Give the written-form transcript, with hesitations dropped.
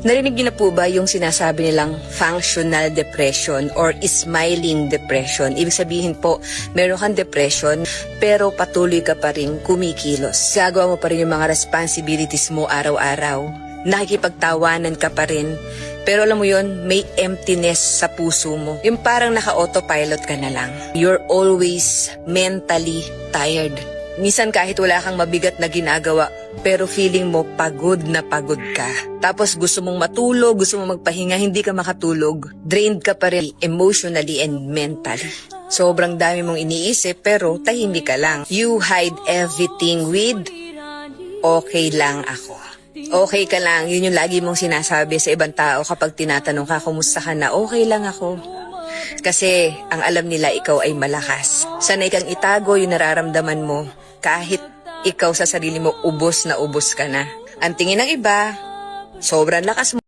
Narinig niyo na po ba yung sinasabi nilang functional depression or smiling depression? Ibig sabihin po, meron kang depression pero patuloy ka pa rin kumikilos. Gagawa mo pa rin yung mga responsibilities mo araw-araw. Nakikipagtawanan ka pa rin. Pero alam mo yon, may emptiness sa puso mo. Yung parang naka-autopilot ka na lang. You're always mentally tired. Minsan kahit wala kang mabigat na ginagawa, pero feeling mo pagod na pagod ka. Tapos gusto mong matulog, gusto mong magpahinga, hindi ka makatulog. Drained ka pa rin emotionally and mentally. Sobrang dami mong iniisip pero tahimik ka lang. You hide everything with okay lang ako. Okay ka lang, yun yung lagi mong sinasabi sa ibang tao kapag tinatanong ka, kumusta ka na? Okay lang ako. Kasi ang alam nila ikaw ay malakas. Sanay kang itago yung nararamdaman mo kahit ikaw sa sarili mo ubos na ubos ka na. Ang tingin ng iba, sobrang lakas mo.